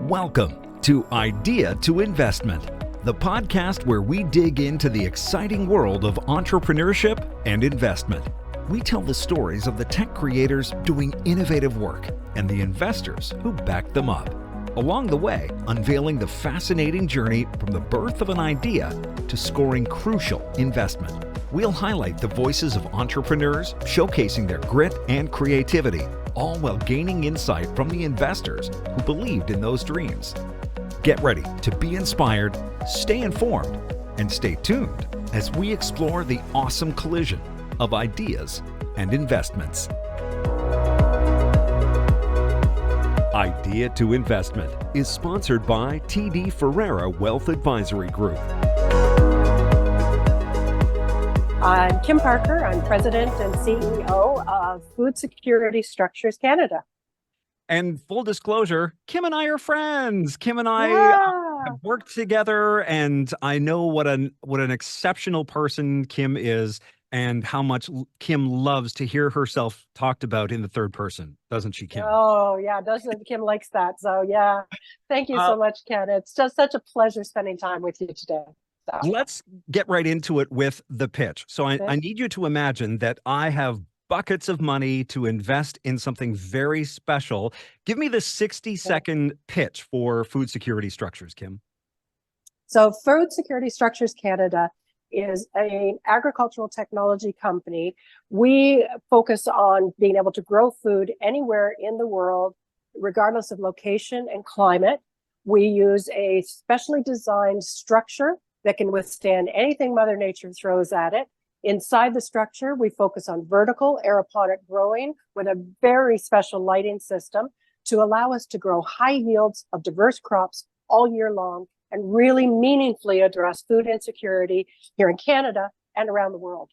Welcome to Idea to Investment, the podcast where we dig into the exciting world of entrepreneurship and investment. We tell the stories of the tech creators doing innovative work and the investors who back them up. Along the way, unveiling the fascinating journey from the birth of an idea to scoring crucial investment. We'll highlight the voices of entrepreneurs, showcasing their grit and creativity, all while gaining insight from the investors who believed in those dreams. Get ready to be inspired, stay informed, and stay tuned as we explore the awesome collision of ideas and investments. Idea to Investment is sponsored by TD Ferreira Wealth Advisory Group. I'm Kim Parker. I'm President and CEO of Food Security Structures Canada. And full disclosure, Kim and I are friends. Kim and I have worked together, and I know what an exceptional person Kim is and how much Kim loves to hear herself talked about in the third person. Doesn't she, Kim? Oh, yeah. Doesn't Kim likes that. So, yeah. Thank you so much, Ken. It's just such a pleasure spending time with you today. So. Let's get right into it with the pitch. So I need you to imagine that I have buckets of money to invest in something very special. Give me the 60-second pitch for Food Security Structures, Kim. So Food Security Structures Canada is an agricultural technology company. We focus on being able to grow food anywhere in the world, regardless of location and climate. We use a specially designed structure that can withstand anything Mother Nature throws at it. Inside the structure, we focus on vertical aeroponic growing with a very special lighting system to allow us to grow high yields of diverse crops all year long and really meaningfully address food insecurity here in Canada and around the world.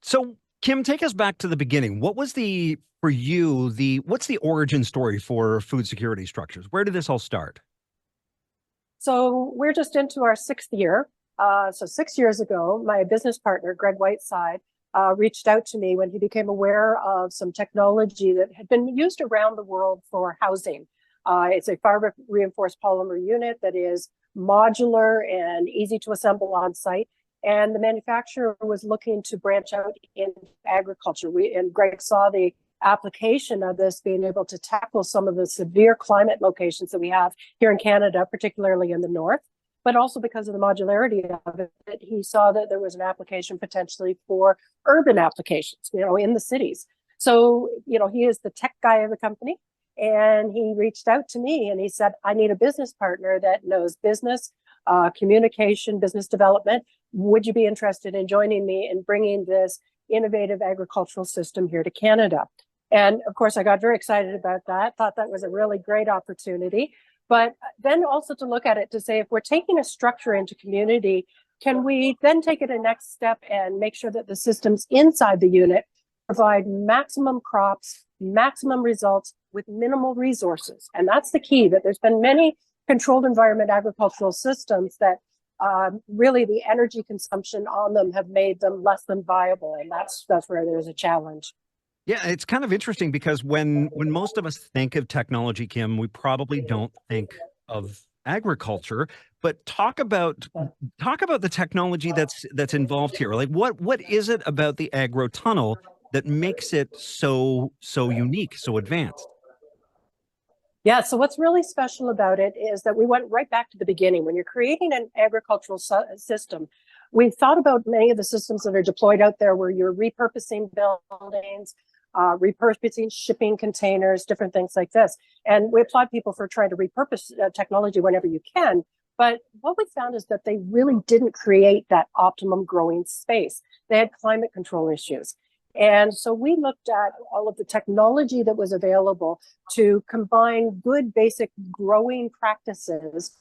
So, Kim, take us back to the beginning. What was what's the origin story for Food Security Structures? Where did this all start? So we're just into our 6th year. So 6 years ago, my business partner, Greg Whiteside, reached out to me when he became aware of some technology that had been used around the world for housing. It's a fiber reinforced polymer unit that is modular and easy to assemble on site. And the manufacturer was looking to branch out in agriculture. And Greg saw the application of this being able to tackle some of the severe climate locations that we have here in Canada, particularly in the north. But also because of the modularity of it, he saw that there was an application potentially for urban applications, in the cities. So, he is the tech guy of the company, and he reached out to me and he said, I need a business partner that knows business, communication, business development. Would you be interested in joining me in bringing this innovative agricultural system here to Canada? And of course, I got very excited about that, thought that was a really great opportunity. But then also to look at it to say, if we're taking a structure into community, can we then take it a next step and make sure that the systems inside the unit provide maximum crops, maximum results with minimal resources? And that's the key, that there's been many controlled environment agricultural systems that really the energy consumption on them have made them less than viable. And that's where there's a challenge. Yeah, it's kind of interesting because when most of us think of technology, Kim, we probably don't think of agriculture. But talk about the technology that's involved here. Like what is it about the Agrotunnel that makes it so unique, so advanced? Yeah, so what's really special about it is that we went right back to the beginning. When you're creating an agricultural system, we thought about many of the systems that are deployed out there where you're repurposing buildings, repurposing shipping containers, different things like this. And we applaud people for trying to repurpose technology whenever you can. But what we found is that they really didn't create that optimum growing space. They had climate control issues. And so we looked at all of the technology that was available to combine good basic growing practices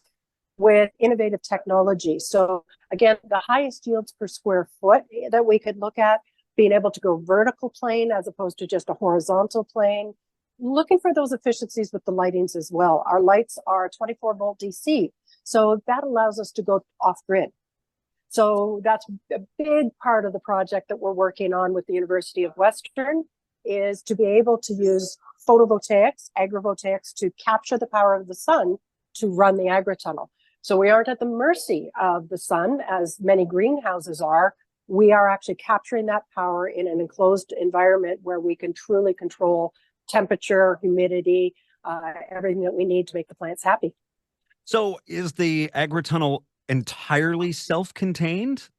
with innovative technology. So again, the highest yields per square foot that we could look at, being able to go vertical plane as opposed to just a horizontal plane, looking for those efficiencies with the lightings as well. Our lights are 24 volt DC, so that allows us to go off grid. So that's a big part of the project that we're working on with the University of Western, is to be able to use photovoltaics, agrovoltaics to capture the power of the sun to run the Agrotunnel. So we aren't at the mercy of the sun as many greenhouses are. We are actually capturing that power in an enclosed environment where we can truly control temperature, humidity, everything that we need to make the plants happy. So is the Agrotunnel entirely self-contained?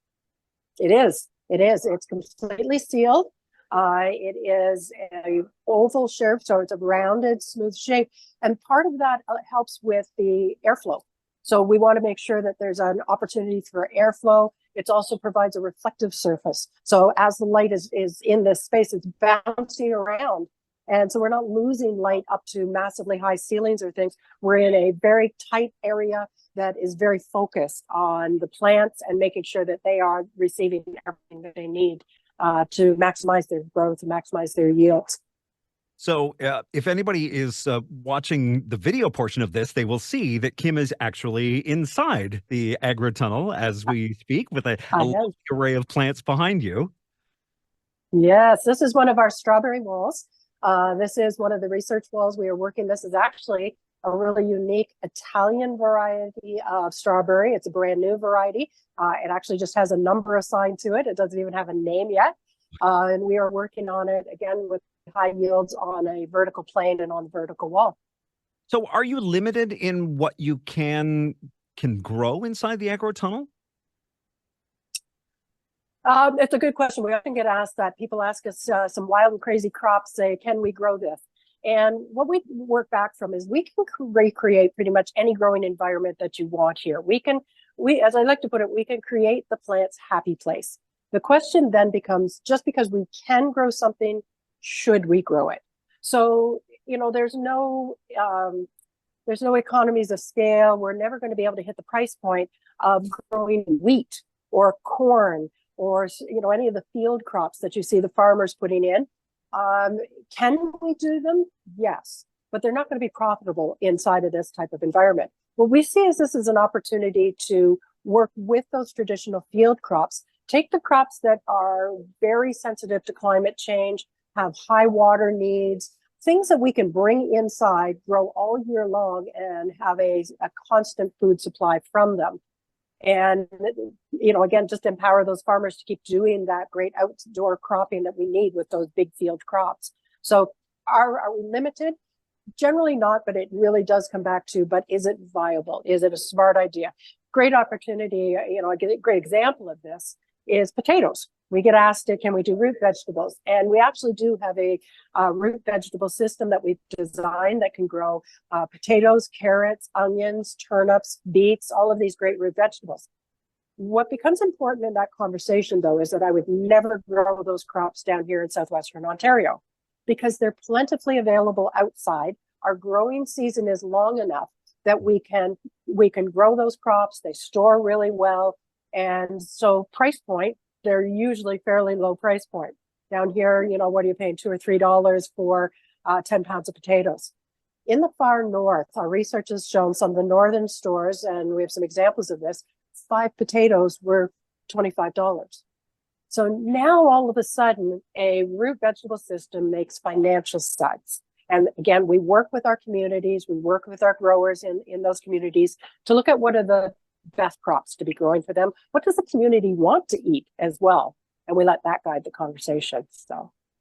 It is. It is. It's completely sealed. It is a oval shape, so it's a rounded, smooth shape. And part of that helps with the airflow. So we want to make sure that there's an opportunity for airflow. It also provides a reflective surface. So as the light is in this space, it's bouncing around. And so we're not losing light up to massively high ceilings or things. We're in a very tight area that is very focused on the plants and making sure that they are receiving everything that they need to maximize their growth and maximize their yields. So if anybody is watching the video portion of this, they will see that Kim is actually inside the Agrotunnel as we speak with a large array of plants behind you. Yes, this is one of our strawberry walls. This is one of the research walls we are working. This is actually a really unique Italian variety of strawberry. It's a brand new variety. It actually just has a number assigned to it. It doesn't even have a name yet. And we are working on it again with high yields on a vertical plane and on the vertical wall. So are you limited in what you can grow inside the Agrotunnel? It's a good question. We often get asked that. People ask us some wild and crazy crops, say, can we grow this? And what we work back from is we can recreate pretty much any growing environment that you want here. As I like to put it, we can create the plant's happy place. The question then becomes, just because we can grow something, should we grow it? So, there's no economies of scale. We're never going to be able to hit the price point of growing wheat or corn or any of the field crops that you see the farmers putting in. Can we do them? Yes, but they're not going to be profitable inside of this type of environment. What we see is this is an opportunity to work with those traditional field crops, take the crops that are very sensitive to climate change, have high water needs, things that we can bring inside, grow all year long, and have a constant food supply from them. And, again, just empower those farmers to keep doing that great outdoor cropping that we need with those big field crops. So are we limited? Generally not, but it really does come back to, but is it viable? Is it a smart idea? Great opportunity, a great example of this is potatoes. We get asked, can we do root vegetables? And we actually do have a root vegetable system that we've designed that can grow potatoes, carrots, onions, turnips, beets, all of these great root vegetables. What becomes important in that conversation, though, is that I would never grow those crops down here in southwestern Ontario because they're plentifully available outside. Our growing season is long enough that we can grow those crops. They store really well. And so price point, they're usually fairly low price point. Down here, what are you paying, $2 or $3 for 10 pounds of potatoes? In the far north, our research has shown some of the northern stores, and we have some examples of this, 5 potatoes were $25. So now all of a sudden, a root vegetable system makes financial sense. And again, we work with our communities, we work with our growers in those communities to look at what are the best crops to be growing for them. What does the community want to eat as well? And we let that guide the conversation.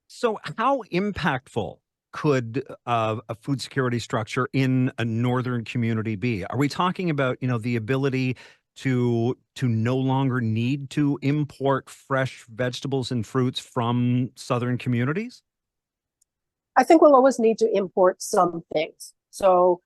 So how impactful could a food security structure in a northern community be? Are we talking about, the ability to no longer need to import fresh vegetables and fruits from southern communities? I think we'll always need to import some things. So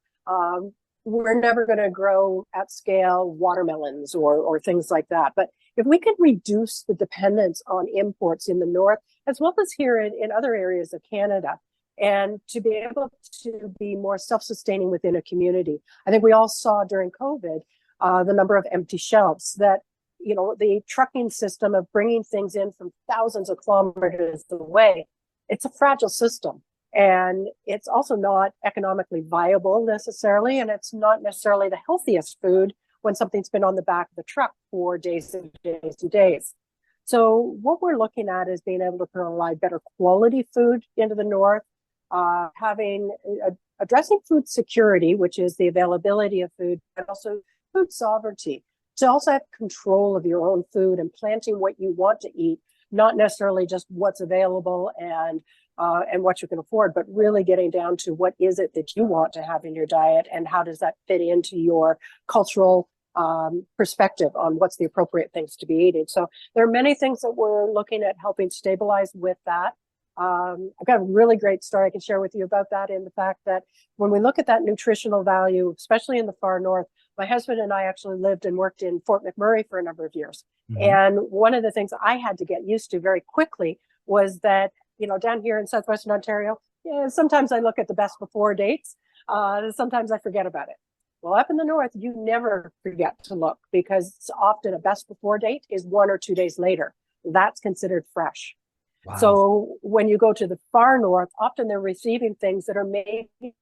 we're never going to grow at scale watermelons or things like that. But if we can reduce the dependence on imports in the north, as well as here in other areas of Canada, and to be able to be more self-sustaining within a community. I think we all saw during COVID the number of empty shelves that, the trucking system of bringing things in from thousands of kilometers away, it's a fragile system. And it's also not economically viable necessarily, and it's not necessarily the healthiest food when something's been on the back of the truck for days and days and days. So what we're looking at is being able to provide better quality food into the north, addressing food security, which is the availability of food, but also food sovereignty, to also have control of your own food and planting what you want to eat, not necessarily just what's available and what you can afford, but really getting down to what is it that you want to have in your diet and how does that fit into your cultural perspective on what's the appropriate things to be eating. So there are many things that we're looking at helping stabilize with that. I've got a really great story I can share with you about that, in the fact that when we look at that nutritional value, especially in the far north, my husband and I actually lived and worked in Fort McMurray for a number of years. Mm-hmm. And one of the things I had to get used to very quickly was that, down here in southwestern Ontario, sometimes I look at the best before dates. Sometimes I forget about it. Well, up in the north, you never forget to look, because often a best before date is 1 or 2 days later. That's considered fresh. Wow. So when you go to the far north, often they're receiving things that are maybe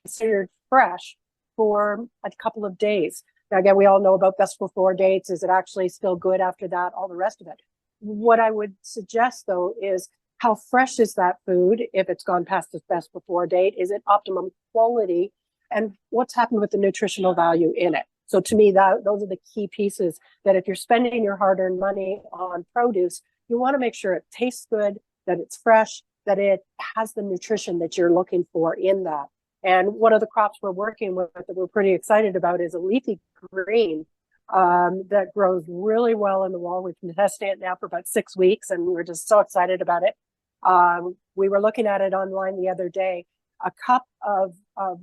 considered fresh for a couple of days. Now, again, we all know about best before dates. Is it actually still good after that? All the rest of it. What I would suggest, though, is how fresh is that food if it's gone past its best before date? Is it optimum quality? And what's happened with the nutritional value in it? So to me, those are the key pieces, that if you're spending your hard-earned money on produce, you want to make sure it tastes good, that it's fresh, that it has the nutrition that you're looking for in that. And one of the crops we're working with that we're pretty excited about is a leafy green that grows really well in the wall. We've been testing it now for about 6 weeks, and we're just so excited about it. We were looking at it online the other day. A cup of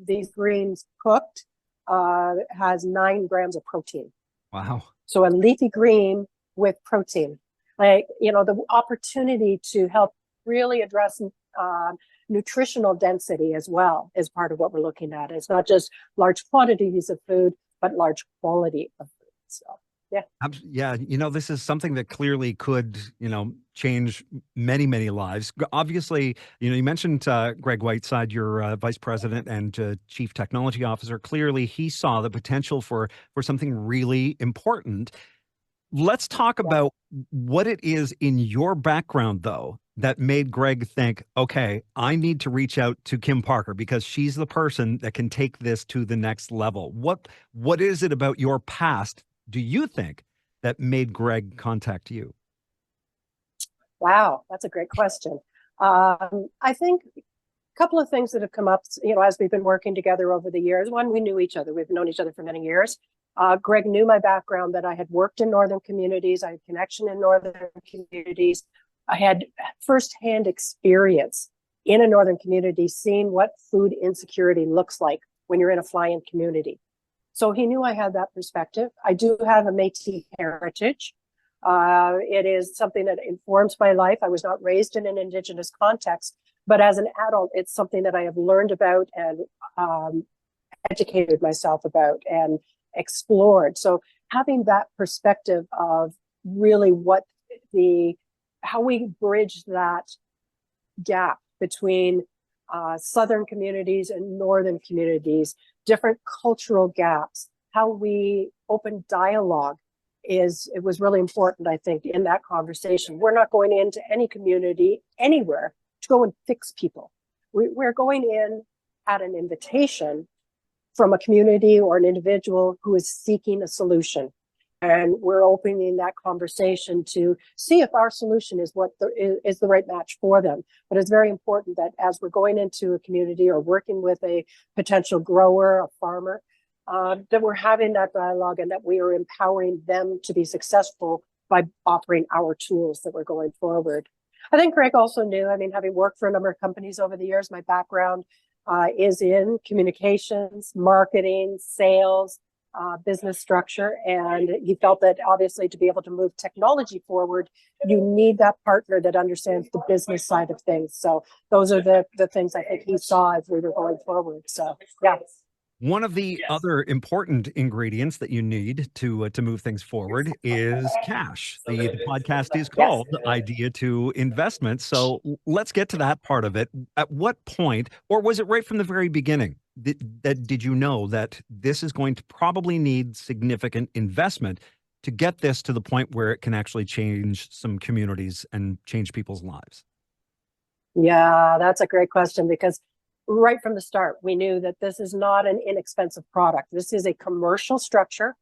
these greens cooked has 9 grams of protein. Wow. So a leafy green with protein. The opportunity to help really address nutritional density as well is part of what we're looking at. It's not just large quantities of food, but large quality of food. So, yeah. Yeah. This is something that clearly could, change many, many lives. Obviously, you mentioned Greg Whiteside, your vice president and chief technology officer. Clearly, he saw the potential for something really important. Let's talk about what it is in your background, though, that made Greg think, okay, I need to reach out to Kim Parker because she's the person that can take this to the next level. What is it about your past, do you think, that made Greg contact you? Wow, that's a great question. I think a couple of things that have come up, as we've been working together over the years. One, we knew each other. We've known each other for many years. Greg knew my background, that I had worked in northern communities. I had connection in northern communities. I had firsthand experience in a northern community, seeing what food insecurity looks like when you're in a fly-in community. So he knew I had that perspective. I do have a Métis heritage. It is something that informs my life. I was not raised in an Indigenous context, but as an adult, it's something that I have learned about and educated myself about and explored. So having that perspective of really how we bridge that gap between southern communities and northern communities, different cultural gaps, how we open dialogue it was really important, I think, in that conversation. We're not going into any community anywhere to go and fix people. We're going in at an invitation from a community or an individual who is seeking a solution. And we're opening that conversation to see if our solution is is the right match for them. But it's very important that as we're going into a community or working with a potential grower, a farmer, that we're having that dialogue and that we are empowering them to be successful by offering our tools that we're going forward. I think Greg also knew, having worked for a number of companies over the years, my background is in communications, marketing, sales, business structure. And he felt that obviously to be able to move technology forward, you need that partner that understands the business side of things. So those are the things I think he saw as we were going forward. So, yeah. One of the other important ingredients that you need to move things forward is cash. The podcast is called Idea to Investment. So let's get to that part of it. At what point, or was it right from the very beginning, did you know that this is going to probably need significant investment to get this to the point where it can actually change some communities and change people's lives? Yeah, that's a great question because right from the start, we knew that this is not an inexpensive product. This is a commercial structure.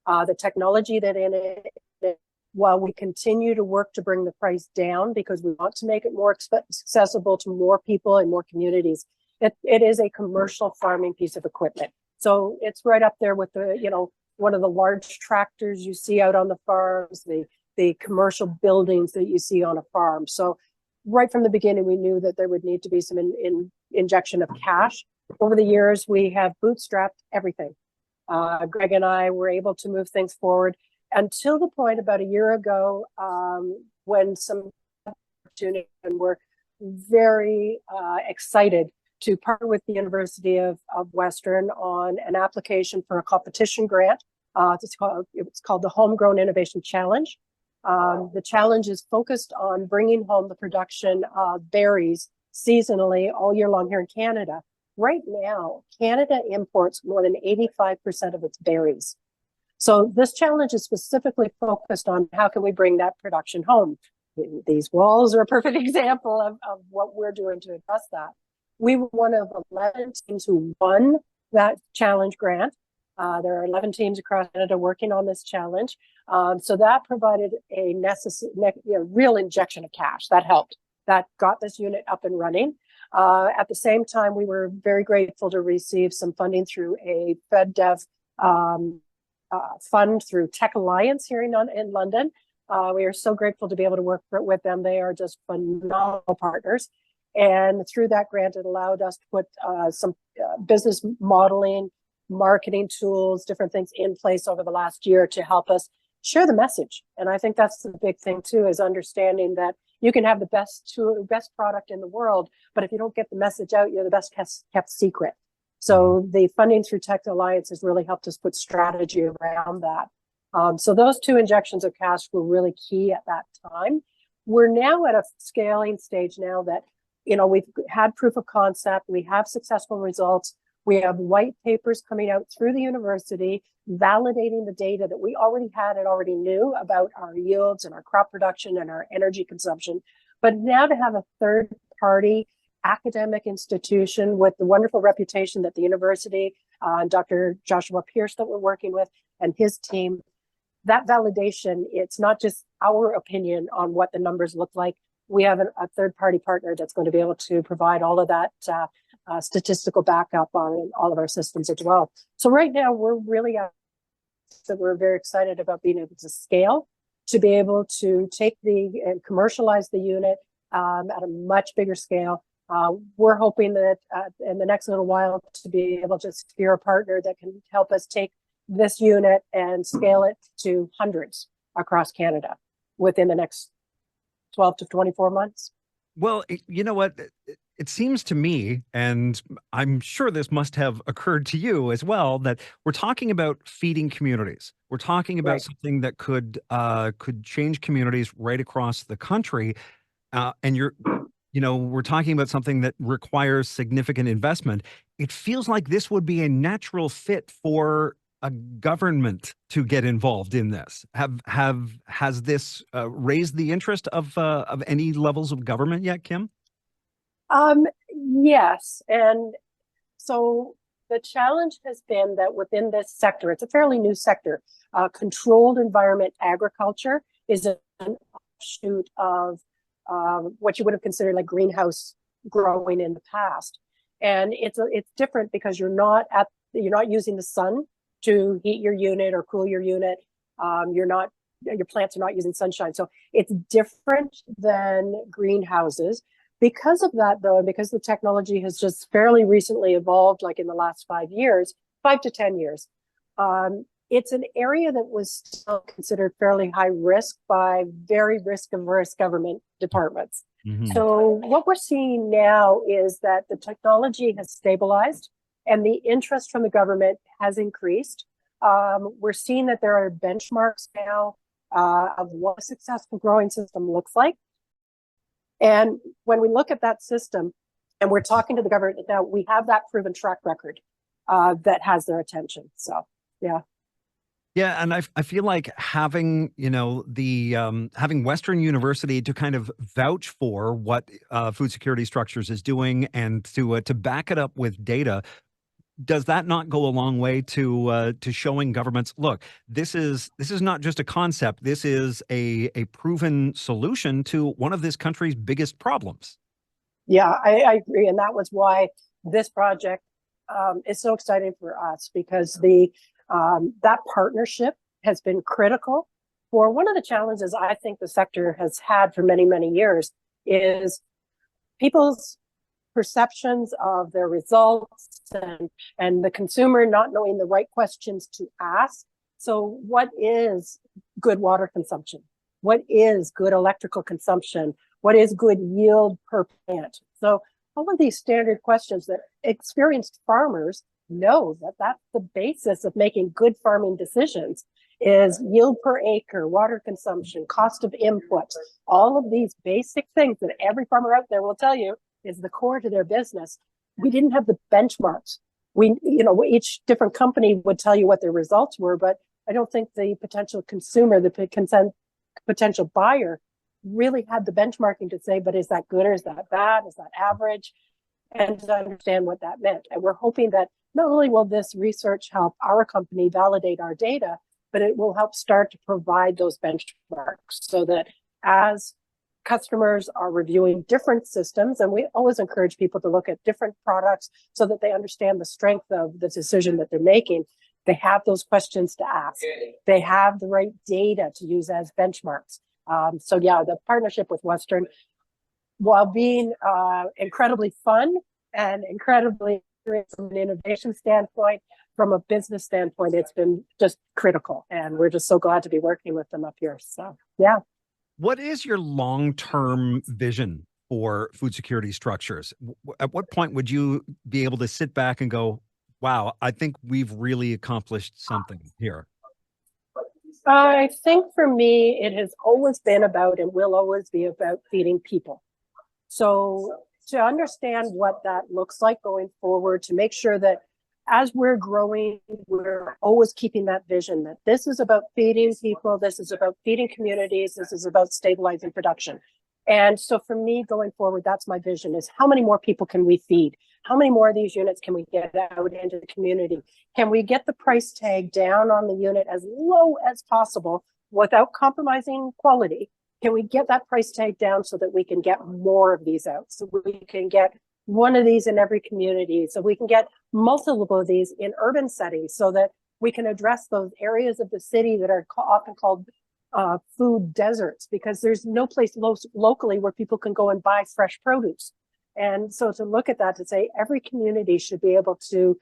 The technology that in it, while we continue to work to bring the price down because we want to make it more accessible to more people and more communities, it is a commercial farming piece of equipment. So it's right up there with the, one of the large tractors you see out on the farms, the commercial buildings that you see on a farm. So right from the beginning, we knew that there would need to be some injection of cash. Over the years, we have bootstrapped everything. Greg and I were able to move things forward until the point about a year ago when some opportunity, and we're very excited to partner with the University of Western on an application for a competition grant. It's called the Homegrown Innovation Challenge. The challenge is focused on bringing home the production of berries seasonally all year long here in Canada. Right now, Canada imports more than 85% of its berries. So this challenge is specifically focused on how can we bring that production home. These walls are a perfect example of what we're doing to address that. We were one of 11 teams who won that challenge grant. There are 11 teams across Canada working on this challenge. So that provided a real injection of cash. That helped. That got this unit up and running. At the same time, we were very grateful to receive some funding through a FedDev fund through TechAlliance here in London. We are so grateful to be able to work with them. They are just phenomenal partners. And through that grant, it allowed us to put some business modeling, marketing tools, different things in place over the last year to help us share the message. And I think that's the big thing too, is understanding that you can have the best product in the world, but if you don't get the message out, you're the best kept secret. So the funding through TechAlliance has really helped us put strategy around that. So those two injections of cash were really key at that time. We're now at a scaling stage now that, we've had proof of concept, we have successful results, we have white papers coming out through the university, validating the data that we already had and already knew about our yields and our crop production and our energy consumption. But now to have a third party academic institution with the wonderful reputation that the university, Dr. Joshua Pierce that we're working with and his team, that validation, it's not just our opinion on what the numbers look like. We have a third party partner that's going to be able to provide all of that statistical backup on all of our systems as well. So right now we're really we're very excited about being able to scale, to be able to take and commercialize the unit at a much bigger scale. We're hoping that in the next little while to be able to secure a partner that can help us take this unit and scale it to hundreds across Canada within the next 12 to 24 months. Well, you know what? It seems to me, and I'm sure this must have occurred to you as well, that we're talking about feeding communities. We're talking about something that could change communities right across the country. And we're talking about something that requires significant investment. It feels like this would be a natural fit for a government to get involved in this. Has this raised the interest of any levels of government yet, Kim? Yes. And so the challenge has been that within this sector, it's a fairly new sector, controlled environment agriculture is an offshoot of what you would have considered like greenhouse growing in the past. And it's different because you're not using the sun to heat your unit or cool your unit. Your plants are not using sunshine. So it's different than greenhouses. Because of that, though, and because the technology has just fairly recently evolved, like in the last 5 to 10 years, it's an area that was still considered fairly high risk by very risk-averse government departments. Mm-hmm. So what we're seeing now is that the technology has stabilized and the interest from the government has increased. We're seeing that there are benchmarks now of what a successful growing system looks like. And when we look at that system and we're talking to the government now, we have that proven track record that has their attention. So, yeah. Yeah, and I feel like having, the having Western University to kind of vouch for what food security structures is doing and to back it up with data, does that not go a long way to showing governments, look, this is not just a concept, this is a proven solution to one of this country's biggest problems? Yeah, I agree. And that was why this project is so exciting for us, because that partnership has been critical for one of the challenges I think the sector has had for many, many years is people's perceptions of their results and the consumer not knowing the right questions to ask. So what is good water consumption? What is good electrical consumption? What is good yield per plant? So all of these standard questions that experienced farmers know that that's the basis of making good farming decisions is yield per acre, water consumption, cost of input, all of these basic things that every farmer out there will tell you is the core to their business. We didn't have the benchmarks. Each different company would tell you what their results were, but I don't think the potential consumer, the potential buyer really had the benchmarking to say, but is that good or is that bad? Is that average? And to understand what that meant. And we're hoping that not only will this research help our company validate our data, but it will help start to provide those benchmarks so that as customers are reviewing different systems, and we always encourage people to look at different products so that they understand the strength of the decision that they're making. They have those questions to ask. They have the right data to use as benchmarks. So yeah, the partnership with Western, while being incredibly fun and incredibly from an innovation standpoint, from a business standpoint, it's been just critical. And we're just so glad to be working with them up here. So yeah. What is your long-term vision for food security structures? At what point would you be able to sit back and go, wow, I think we've really accomplished something here? I think for me, it has always been about and will always be about feeding people. So to understand what that looks like going forward, to make sure that as we're growing, we're always keeping that vision that this is about feeding people, this is about feeding communities, this is about stabilizing production. And so for me going forward, that's my vision, is how many more people can we feed? How many more of these units can we get out into the community? Can we get the price tag down on the unit as low as possible without compromising quality? Can we get that price tag down so that we can get more of these out? So we can get one of these in every community. So we can get multiple of these in urban settings so that we can address those areas of the city that are often called food deserts, because there's no place locally where people can go and buy fresh produce. And so to look at that, to say every community should be able to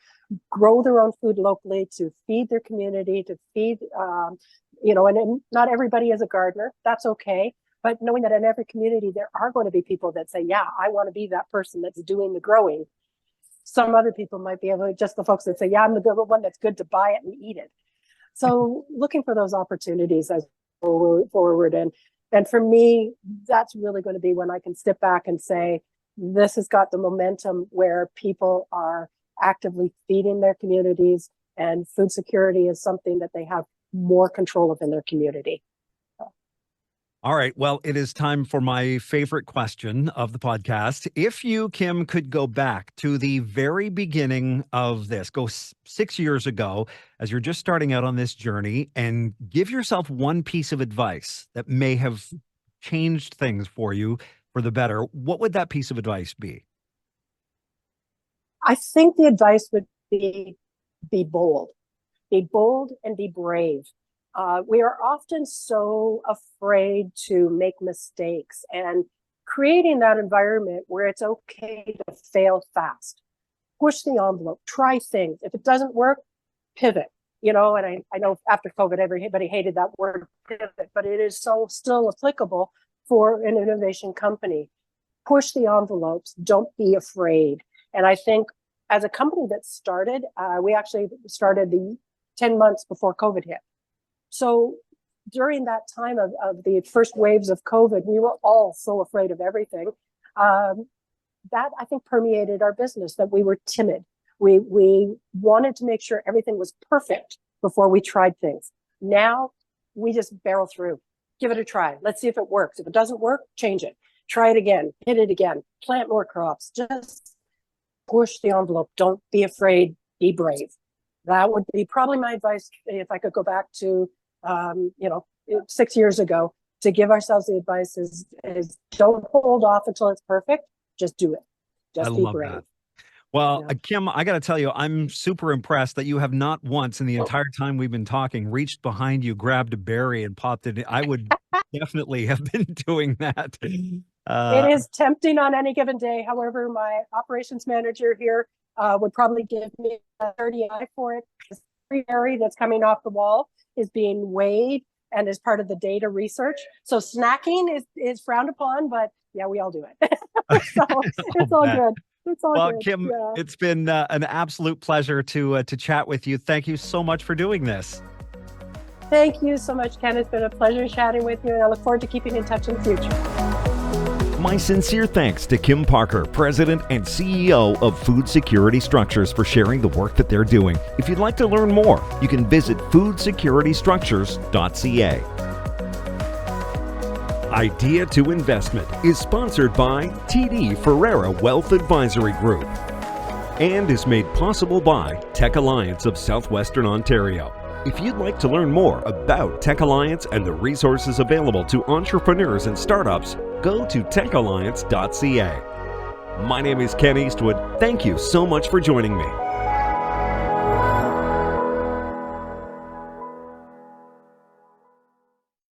grow their own food locally, to feed their community, to feed, and not everybody is a gardener. That's okay. But knowing that in every community, there are going to be people that say, yeah, I want to be that person that's doing the growing. Some other people might be able to, just the folks that say, yeah, I'm the good one that's good to buy it and eat it. So looking for those opportunities as forward. And for me, that's really going to be when I can step back and say, this has got the momentum where people are actively feeding their communities, and food security is something that they have more control of in their community. All right. Well, it is time for my favorite question of the podcast. If you, Kim, could go back to the very beginning of this, go 6 years ago, as you're just starting out on this journey, and give yourself one piece of advice that may have changed things for you for the better, what would that piece of advice be? I think the advice would be bold. Be bold and be brave. We are often so afraid to make mistakes, and creating that environment where it's okay to fail fast. Push the envelope, try things. If it doesn't work, pivot. And I know after COVID, everybody hated that word pivot, but it is so still applicable for an innovation company. Push the envelopes. Don't be afraid. And I think as a company that started, we actually started the 10 months before COVID hit. So during that time of the first waves of COVID, we were all so afraid of everything. That I think permeated our business, that we were timid. We wanted to make sure everything was perfect before we tried things. Now we just barrel through, give it a try. Let's see if it works. If it doesn't work, change it. Try it again, hit it again, plant more crops. Just push the envelope. Don't be afraid, be brave. That would be probably my advice if I could go back to, 6 years ago, to give ourselves the advice is don't hold off until it's perfect. Just do it. Just be brave. That. Well, Kim, I got to tell you, I'm super impressed that you have not once in the entire time we've been talking reached behind you, grabbed a berry, and popped it in. I would definitely have been doing that. It is tempting on any given day. However, my operations manager here would probably give me a 30 eye for it. Every berry that's coming off the wall is being weighed and is part of the data research. So snacking is frowned upon, but yeah, we all do it. So it's all good. It's all well, good. Kim, it's been an absolute pleasure to chat with you. Thank you so much for doing this. Thank you so much, Ken. It's been a pleasure chatting with you, and I look forward to keeping in touch in the future. My sincere thanks to Kim Parker, President and CEO of Food Security Structures, for sharing the work that they're doing. If you'd like to learn more, you can visit foodsecuritystructures.ca. Idea to Investment is sponsored by TD Ferreira Wealth Advisory Group and is made possible by TechAlliance of Southwestern Ontario. If you'd like to learn more about TechAlliance and the resources available to entrepreneurs and startups, go to techalliance.ca. My name is Ken Eastwood. Thank you so much for joining me.